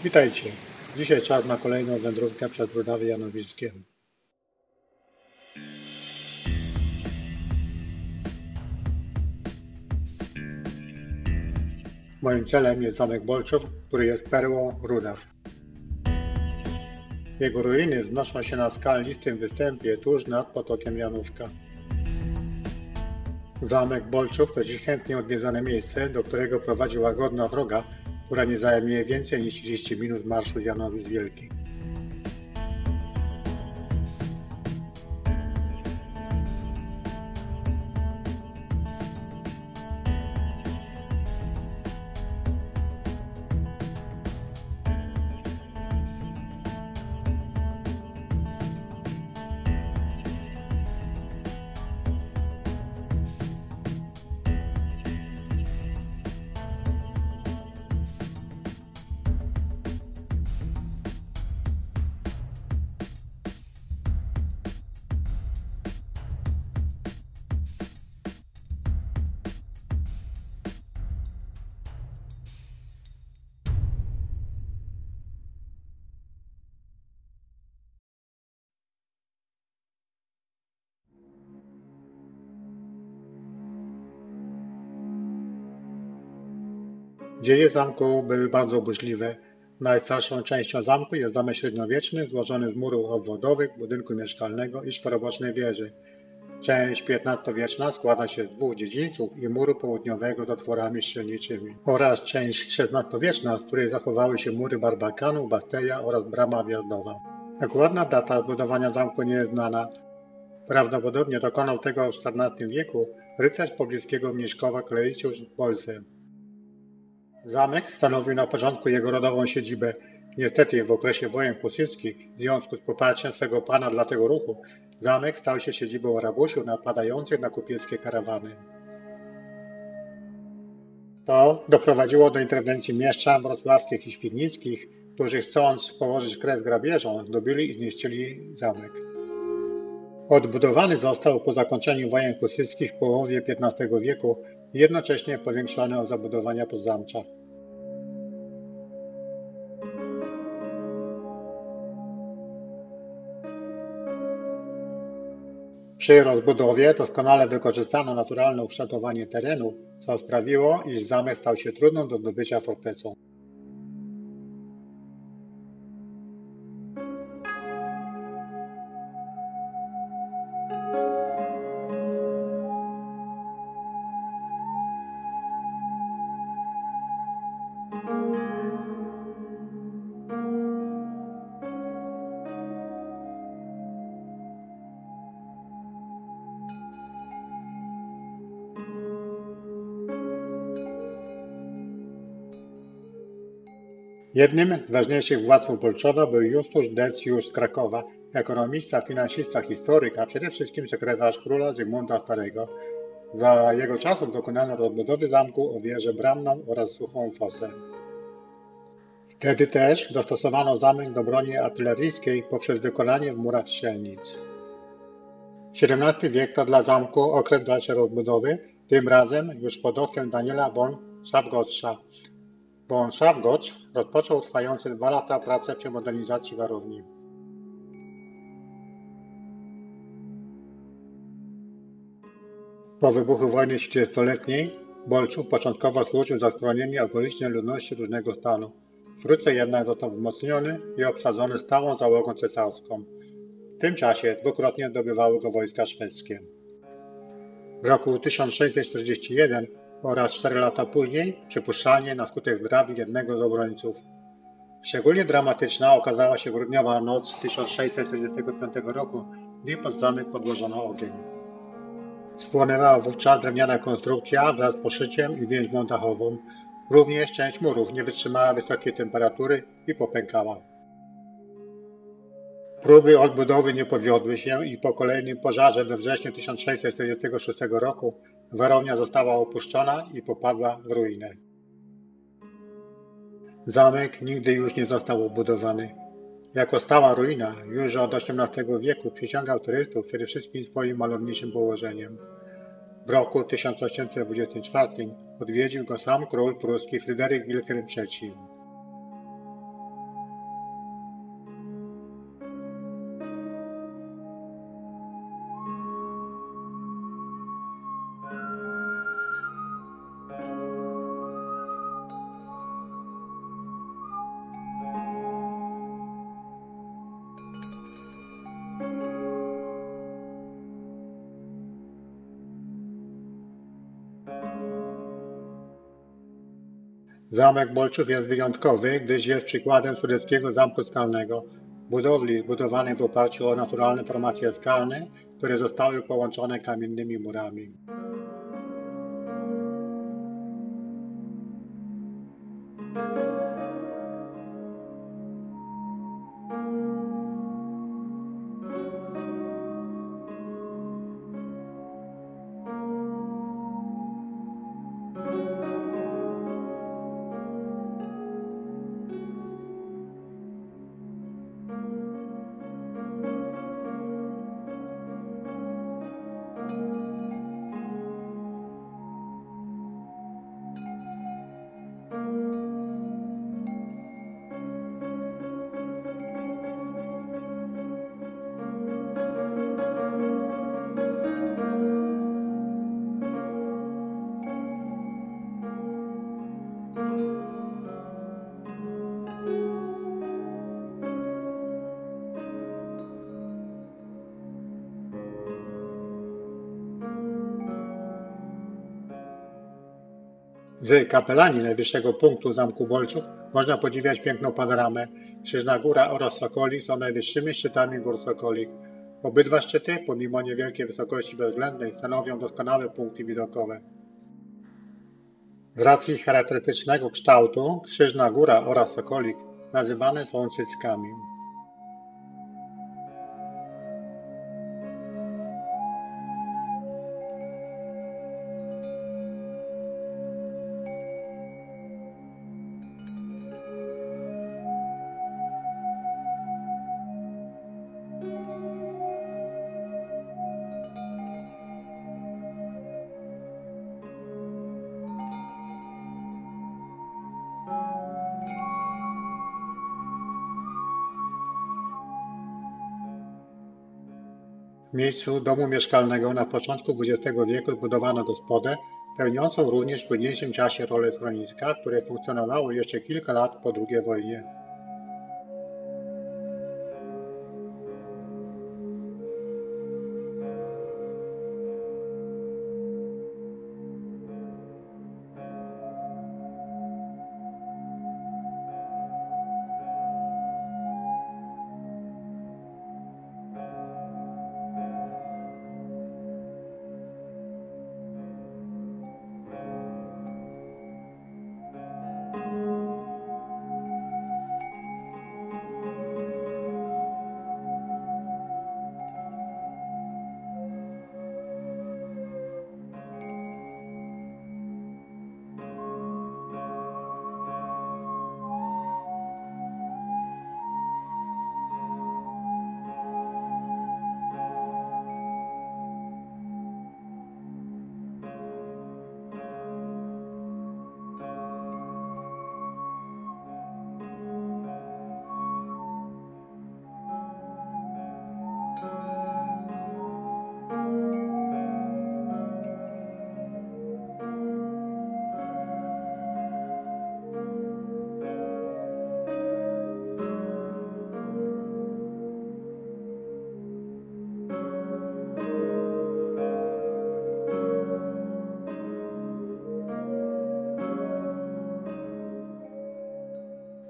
Witajcie. Dzisiaj czas na kolejną wędrówkę przez Rudawy Janowickie. Moim celem jest zamek Bolczów, który jest perłą Rudaw. Jego ruiny wznoszą się na skalistym występie tuż nad potokiem Janówka. Zamek Bolczów to dziś chętnie odwiedzane miejsce, do którego prowadzi łagodna droga, która nie zajmie więcej niż 30 minut marszu z Janowic Wielkich. Dzieje zamku były bardzo burzliwe. Najstarszą częścią zamku jest zamek średniowieczny złożony z murów obwodowych, budynku mieszkalnego i czworobocznej wieży. Część XV-wieczna składa się z dwóch dziedzińców i muru południowego z otworami strzelniczymi oraz część XVI-wieczna, z której zachowały się mury barbakanu, basteja oraz brama wjazdowa. Dokładna data zbudowania zamku nie jest znana. Prawdopodobnie dokonał tego w XIV wieku rycerz pobliskiego Mniszkowa Klelicjusz w Polsce. Zamek stanowił na początku jego rodową siedzibę. Niestety w okresie wojen husyckich, w związku z poparciem swego pana dla tego ruchu, zamek stał się siedzibą rabusiów napadających na kupieckie karawany. To doprowadziło do interwencji mieszczan wrocławskich i świdnickich, którzy chcąc położyć kres grabieżom, zdobili i zniszczyli zamek. Odbudowany został po zakończeniu wojen husyckich w połowie XV wieku i jednocześnie powiększony o zabudowania podzamcza. Przy rozbudowie doskonale wykorzystano naturalne ukształtowanie terenu, co sprawiło, iż zamek stał się trudną do zdobycia fortecą. Jednym z ważniejszych władców Bolczowa był Justusz Decjusz z Krakowa, ekonomista, finansista, historyk, a przede wszystkim sekretarz króla Zygmunta Starego. Za jego czasów dokonano rozbudowy zamku o wieżę bramną oraz suchą fosę. Wtedy też dostosowano zamek do broni artyleryjskiej poprzez wykonanie w murach strzelnic. XVII wiek to dla zamku okres dalszej rozbudowy, tym razem już pod okiem Daniela von Szafgottscha. Von Szafgotsch rozpoczął trwające 2 lata pracę przy modernizacji warowni. Po wybuchu wojny 30-letniej Bolczów początkowo służył za schronienie okolicznej ludności różnego stanu. Wkrótce jednak został wzmocniony i obsadzony stałą załogą cesarską. W tym czasie dwukrotnie zdobywały go wojska szwedzkie. W roku 1641 oraz 4 lata później przypuszczalnie na skutek zdrady jednego z obrońców. Szczególnie dramatyczna okazała się grudniowa noc 1645 roku, gdy pod zamek podłożono ogień. Spłonęła wówczas drewniana konstrukcja wraz z poszyciem i więźbą dachową. Również część murów nie wytrzymała wysokiej temperatury i popękała. Próby odbudowy nie powiodły się i po kolejnym pożarze we wrześniu 1646 roku warownia została opuszczona i popadła w ruinę. Zamek nigdy już nie został odbudowany. Jako stała ruina już od XVIII wieku przyciągał turystów przede wszystkim swoim malowniczym położeniem. W roku 1824 odwiedził go sam król pruski Fryderyk Wilhelm III. Zamek Bolczów jest wyjątkowy, gdyż jest przykładem sudeckiego zamku skalnego, budowli zbudowanej w oparciu o naturalne formacje skalne, które zostały połączone kamiennymi murami. Z kapelani najwyższego punktu zamku Bolczów można podziwiać piękną panoramę. Krzyżna Góra oraz Sokolik są najwyższymi szczytami gór Sokolik. Obydwa szczyty, pomimo niewielkiej wysokości bezwzględnej, stanowią doskonałe punkty widokowe. Z racji charakterystycznego kształtu Krzyżna Góra oraz Sokolik nazywane są cyckami. W miejscu domu mieszkalnego na początku XX wieku zbudowano gospodę, pełniącą również w późniejszym czasie rolę schroniska, które funkcjonowało jeszcze kilka lat po II wojnie.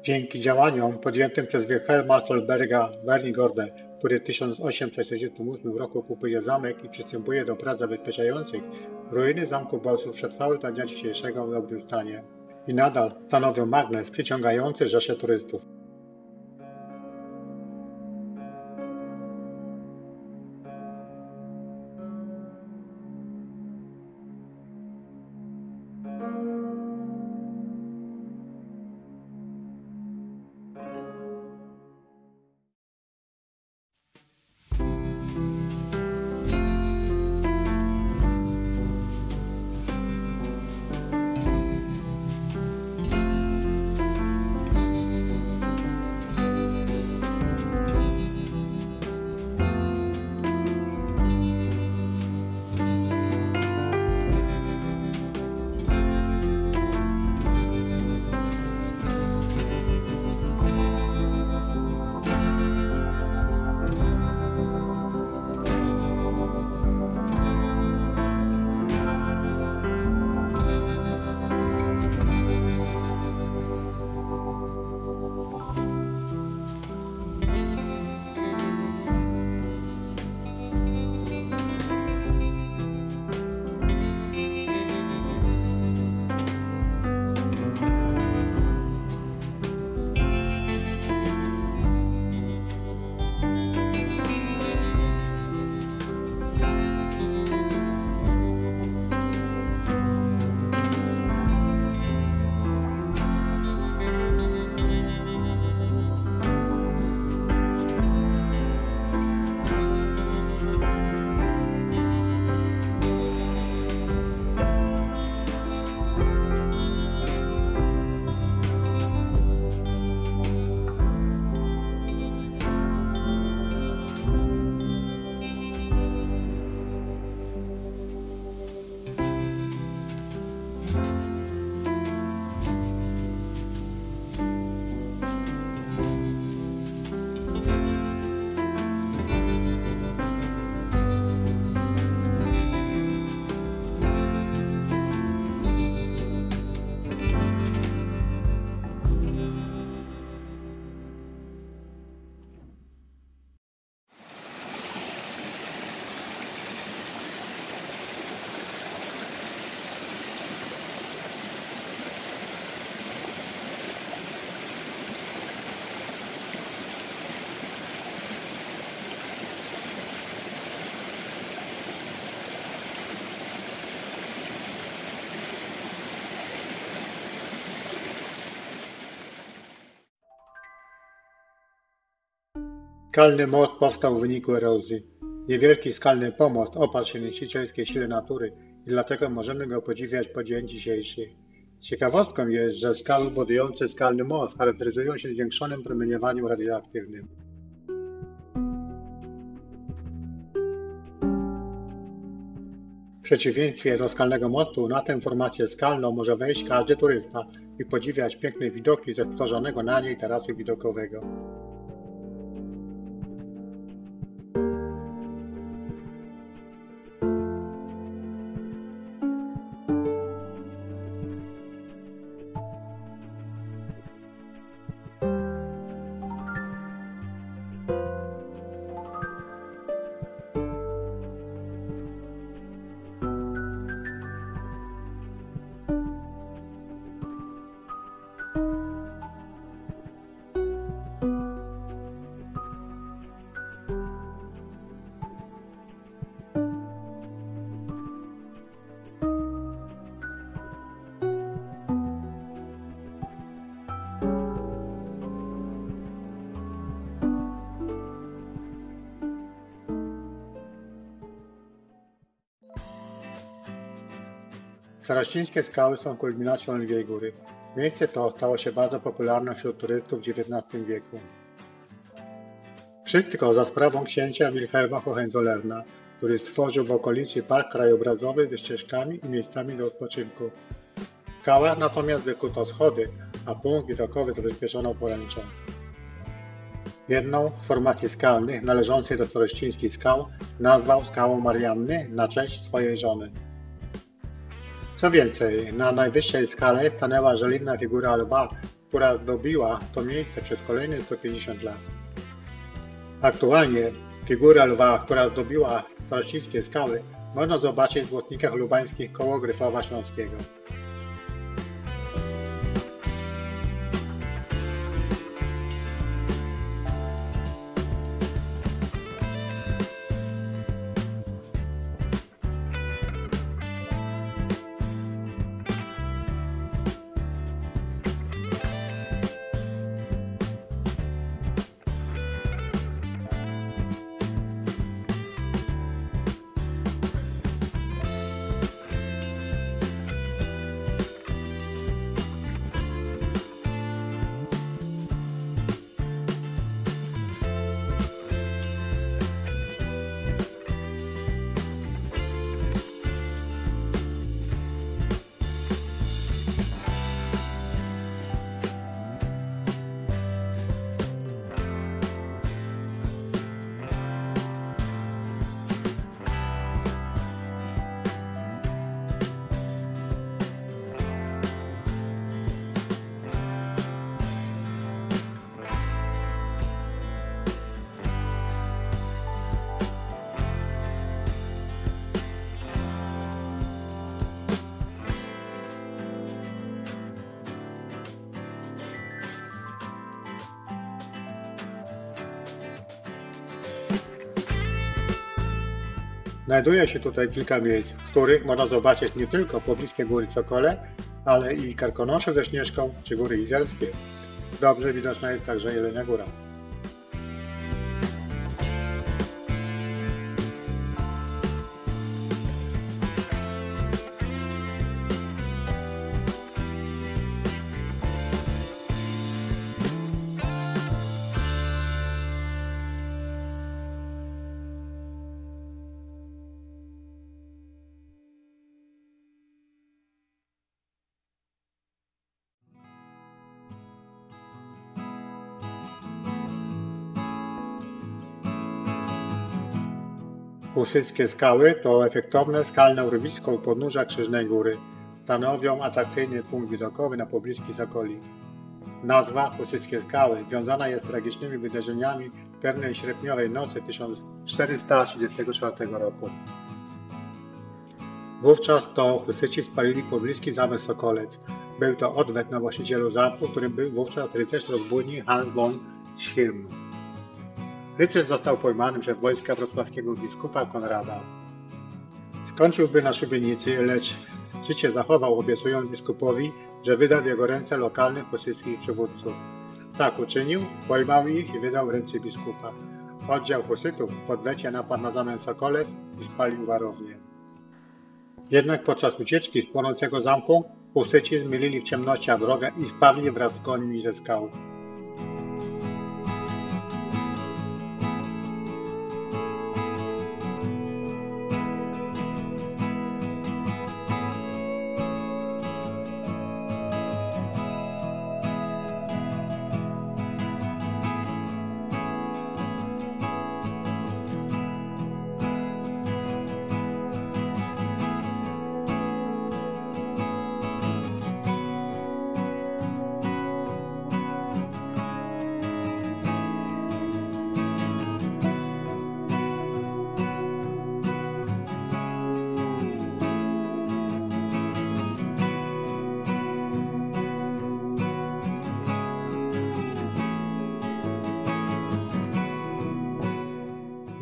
Dzięki działaniom podjętym przez Wilhelma Stolberga Wernigerode, który w 1868 roku kupuje zamek i przystępuje do prac zabezpieczających, ruiny zamku Bolczów przetrwały do dnia dzisiejszego w dobrym stanie i nadal stanowią magnes przyciągający rzesze turystów. Skalny most powstał w wyniku erozji. Niewielki skalny pomost oparł się na niszczycielskiej sile natury i dlatego możemy go podziwiać po dzień dzisiejszy. Ciekawostką jest, że skały budujące skalny most charakteryzują się zwiększonym promieniowaniem radioaktywnym. W przeciwieństwie do skalnego mostu, na tę formację skalną może wejść każdy turysta i podziwiać piękne widoki ze stworzonego na niej tarasu widokowego. Saraścińskie skały są kulminacją Lwiej Góry. Miejsce to stało się bardzo popularne wśród turystów w XIX wieku. Wszystko za sprawą księcia Wilhelma Hohenzollerna, który stworzył w okolicy park krajobrazowy ze ścieżkami i miejscami do odpoczynku. W skałach natomiast wykuto schody, a punkt widokowy zabezpieczono poręczą. Jedną z formacji skalnych należącej do Saraścińskich skał nazwał skałą Marianny na cześć swojej żony. Co więcej, na najwyższej skale stanęła żelibna figura lwa, która zdobiła to miejsce przez kolejne 150 lat. Aktualnie figurę lwa, która zdobiła Saraścińskie skały, można zobaczyć w Złotnikach Lubańskich koło Gryfowa Śląskiego. Znajduje się tutaj kilka miejsc, w których można zobaczyć nie tylko pobliskie góry Sokole, ale i Karkonosze ze Śnieżką czy góry Izerskie. Dobrze widoczna jest także Jelenia Góra. Husyckie skały to efektowne skalne urwisko u podnóża Krzyżnej Góry. Stanowią atrakcyjny punkt widokowy na pobliskiej Sokoli. Nazwa Husyckie skały związana jest z tragicznymi wydarzeniami pewnej sierpniowej nocy 1434 roku. Wówczas to Husyci spalili pobliski zamek Sokolec. Był to odwet na właścicielu zamku, którym był wówczas rycerz rozbójnik Hans von Schirm. Rycerz został pojmany przez wojska wrocławskiego biskupa Konrada. Skończyłby na szubienicy, lecz życie zachował, obiecując biskupowi, że wyda w jego ręce lokalnych husyckich przywódców. Tak uczynił, pojmał ich i wydał w ręce biskupa. Oddział husytów w podlecie napadł na zamek Sokolew i spalił warownię. Jednak podczas ucieczki z płonącego zamku husyci zmylili w ciemnościach drogę i spadli wraz z końmi ze skał.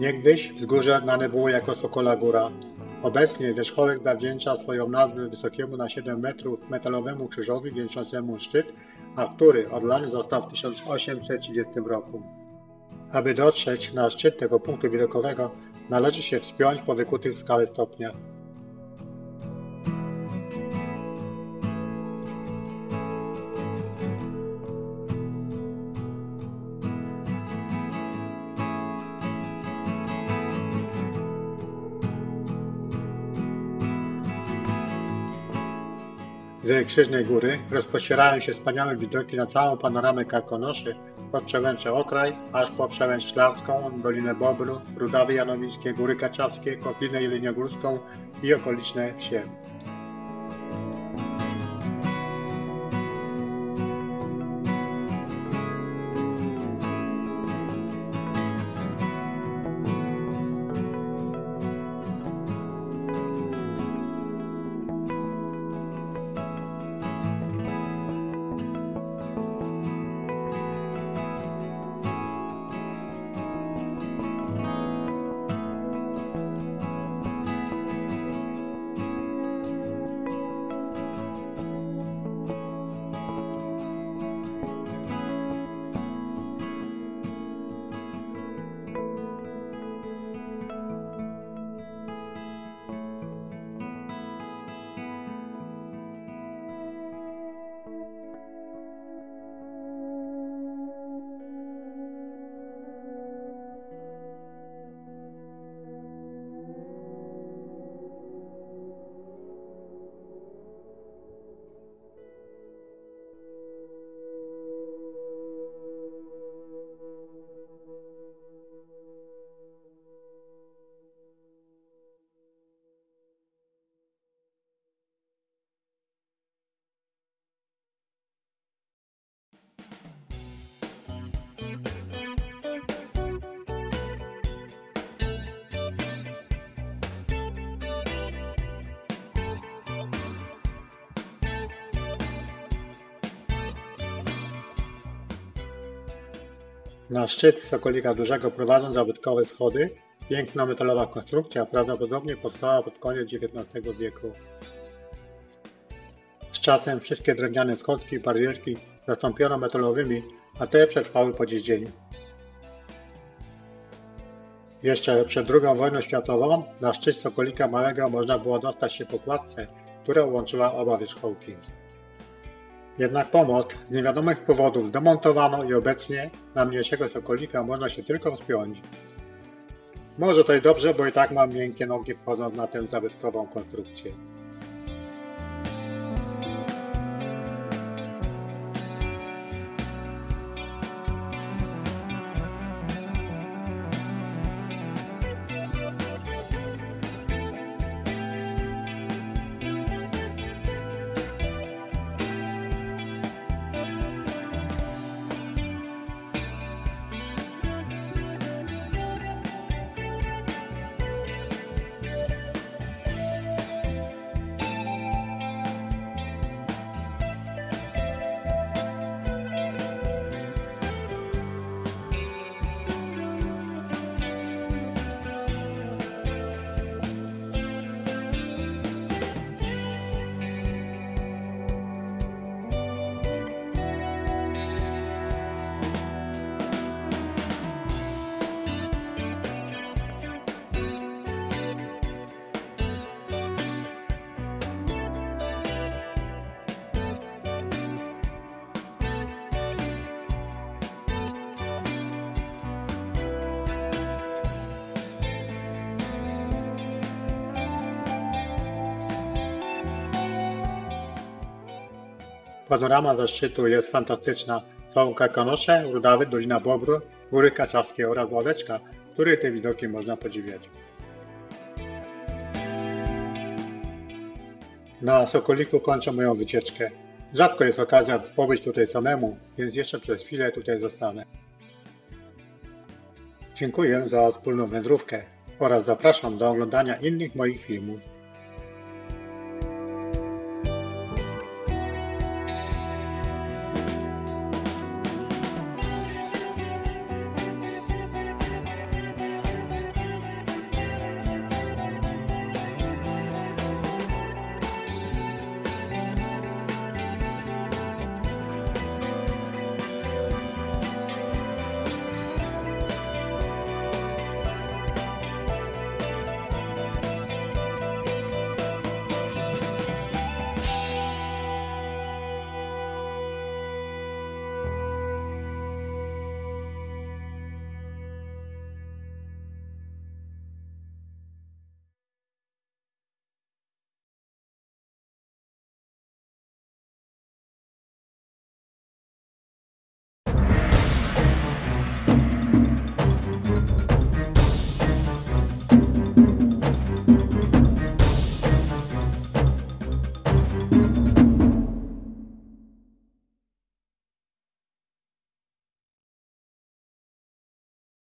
Niegdyś wzgórze znane było jako Sokola Góra. Obecnie wierzchołek zawdzięcza swoją nazwę wysokiemu na 7 metrów metalowemu krzyżowi wieńczącemu szczyt, a który odlany został w 1830 roku. Aby dotrzeć na szczyt tego punktu widokowego, należy się wspiąć po wykutych w skale stopniach. Z Krzyżnej Góry rozpościerają się wspaniałe widoki na całą panoramę Karkonoszy, od Przełęczy Okraj, aż po Przełęcz Szklarską, Dolinę Bobru, Rudawy Janowickie, Góry Kaczawskie, Kotlinę Jeleniogórską i okoliczne wsie. Na szczyt Sokolika Dużego prowadzą zabytkowe schody, piękna metalowa konstrukcja prawdopodobnie powstała pod koniec XIX wieku. Z czasem wszystkie drewniane schodki i barierki zastąpiono metalowymi, a te przetrwały po dziś dzień. Jeszcze przed II wojną światową na szczyt Sokolika Małego można było dostać się po kładce, która łączyła oba wierzchołki. Jednak pomost z niewiadomych powodów zdemontowano i obecnie na mniejszego Sokolika można się tylko wspiąć. Może to i dobrze, bo i tak mam miękkie nogi wchodząc na tę zabytkową konstrukcję. Panorama ze szczytu jest fantastyczna. Są Karkonosze, Rudawy, Dolina Bobru, Góry Kaczawskie oraz Ławeczka, w której te widoki można podziwiać. Na Sokoliku kończę moją wycieczkę. Rzadko jest okazja pobyć tutaj samemu, więc jeszcze przez chwilę tutaj zostanę. Dziękuję za wspólną wędrówkę oraz zapraszam do oglądania innych moich filmów.